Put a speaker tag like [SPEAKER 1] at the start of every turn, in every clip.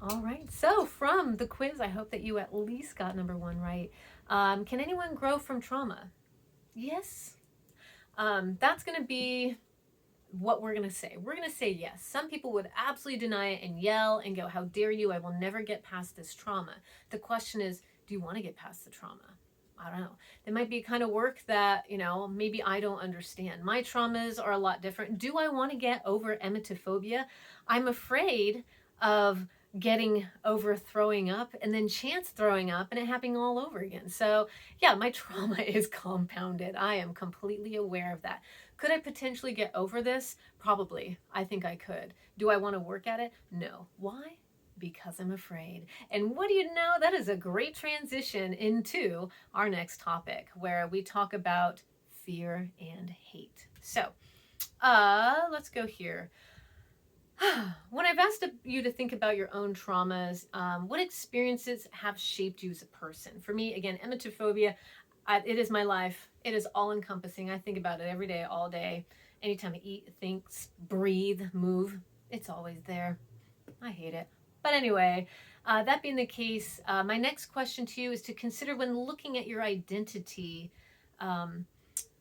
[SPEAKER 1] All right. So from the quiz, I hope that you at least got number one right. Can anyone grow from trauma? Yes. That's going to be what we're going to say. We're going to say yes. Some people would absolutely deny it and yell and go, how dare you? I will never get past this trauma. The question is, do you want to get past the trauma? I don't know. There might be kind of work that, maybe I don't understand. My traumas are a lot different. Do I want to get over emetophobia? I'm afraid of getting over throwing up and then chance throwing up and it happening all over again. So, yeah, my trauma is compounded. I am completely aware of that. Could I potentially get over this? Probably. I think I could. Do I want to work at it? No. Why? Because I'm afraid. And what do you know? That is a great transition into our next topic where we talk about fear and hate. So, let's go here. When I've asked you to think about your own traumas, what experiences have shaped you as a person? For me, again, emetophobia, it is my life. It is all encompassing. I think about it every day, all day. Anytime I eat, think, breathe, move, it's always there. I hate it. But anyway, that being the case, my next question to you is to consider when looking at your identity,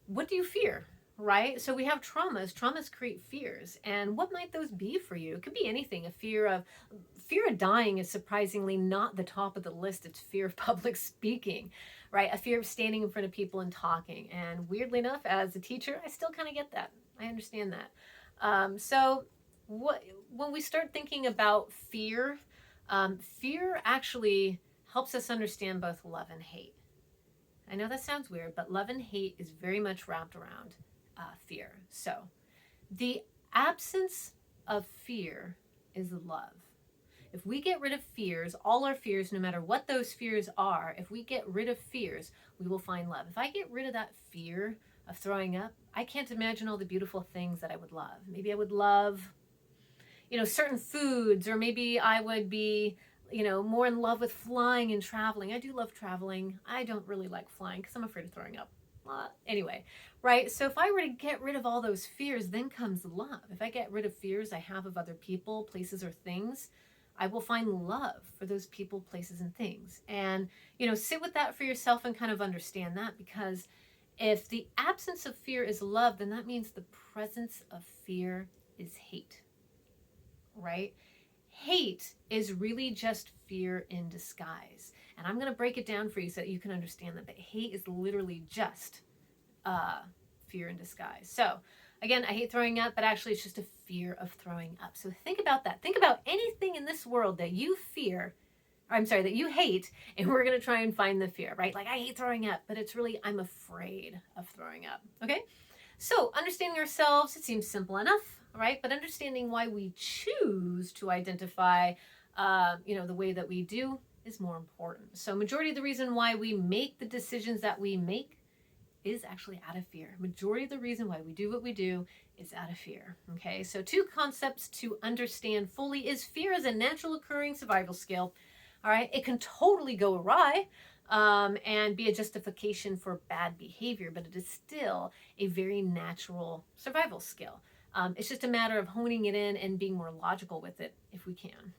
[SPEAKER 1] what do you fear? Right? So we have traumas. Traumas create fears. And what might those be for you? It could be anything. A fear of dying is surprisingly not the top of the list. It's fear of public speaking, right? A fear of standing in front of people and talking. And weirdly enough, as a teacher, I still kind of get that. I understand that. So when we start thinking about fear, fear actually helps us understand both love and hate. I know that sounds weird, but love and hate is very much wrapped around fear. So the absence of fear is love. If we get rid of fears, all our fears, no matter what those fears are, if we get rid of fears, we will find love. If I get rid of that fear of throwing up, I can't imagine all the beautiful things that I would love. Maybe I would love, certain foods, or maybe I would be, more in love with flying and traveling. I do love traveling. I don't really like flying because I'm afraid of throwing up. Anyway, right? So if I were to get rid of all those fears, then comes love. If I get rid of fears I have of other people, places, or things, I will find love for those people, places, and things. And, sit with that for yourself and kind of understand that, because if the absence of fear is love, then that means the presence of fear is hate, right? Hate is really just fear in disguise. And I'm going to break it down for you so that you can understand that hate is literally just fear in disguise. So, again, I hate throwing up, but actually it's just a fear of throwing up. So think about that. Think about anything in this world that you fear, that you hate, and we're going to try and find the fear, right? Like, I hate throwing up, but it's really, I'm afraid of throwing up, okay? So, understanding ourselves, it seems simple enough, right? But understanding why we choose to identify, the way that we do is more important. So, majority of the reason why we make the decisions that we make is actually out of fear. Majority of the reason why we do what we do is out of fear. Okay, so 2 concepts to understand fully is fear is a natural occurring survival skill. All right, it can totally go awry and be a justification for bad behavior, but it is still a very natural survival skill. It's just a matter of honing it in and being more logical with it if we can.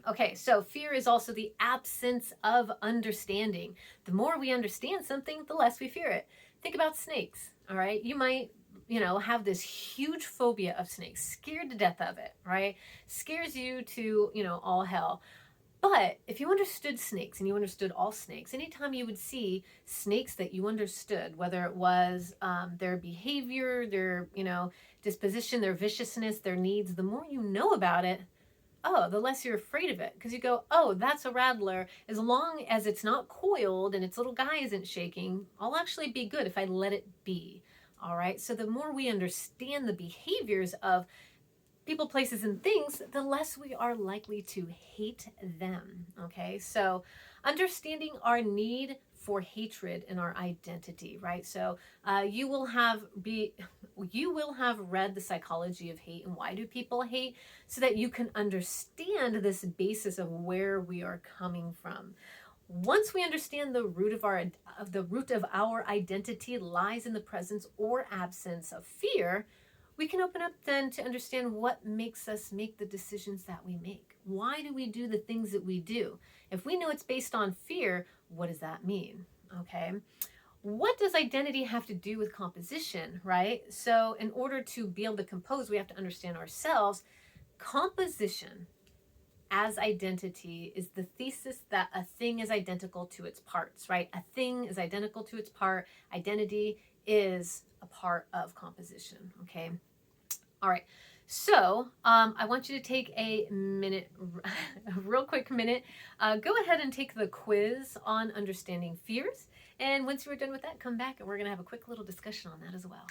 [SPEAKER 1] Okay, so fear is also the absence of understanding. The more we understand something, the less we fear it. Think about snakes, all right? You might, have this huge phobia of snakes, scared to death of it, right? Scares you to, all hell. But if you understood snakes and you understood all snakes, anytime you would see snakes that you understood, whether it was their behavior, their, disposition, their viciousness, their needs, the more you know about it, the less you're afraid of it. Because you go, oh, that's a rattler. As long as it's not coiled and its little guy isn't shaking, I'll actually be good if I let it be. All right. So the more we understand the behaviors of people, places, and things, the less we are likely to hate them. Okay. So understanding our need for hatred in our identity, right? So you will have read The Psychology of Hate and Why Do People Hate, so that you can understand this basis of where we are coming from. Once we understand the root of our identity lies in the presence or absence of fear, we can open up then to understand what makes us make the decisions that we make. Why do we do the things that we do? If we know it's based on fear, what does that mean? Okay. What does identity have to do with composition, right? So in order to be able to compose, we have to understand ourselves. Composition as identity is the thesis that a thing is identical to its parts, right? A thing is identical to its part. Identity is a part of composition, okay? All right. So I want you to take a minute, a real quick minute. Go ahead and take the quiz on understanding fears. And once you're done with that, come back and we're going to have a quick little discussion on that as well.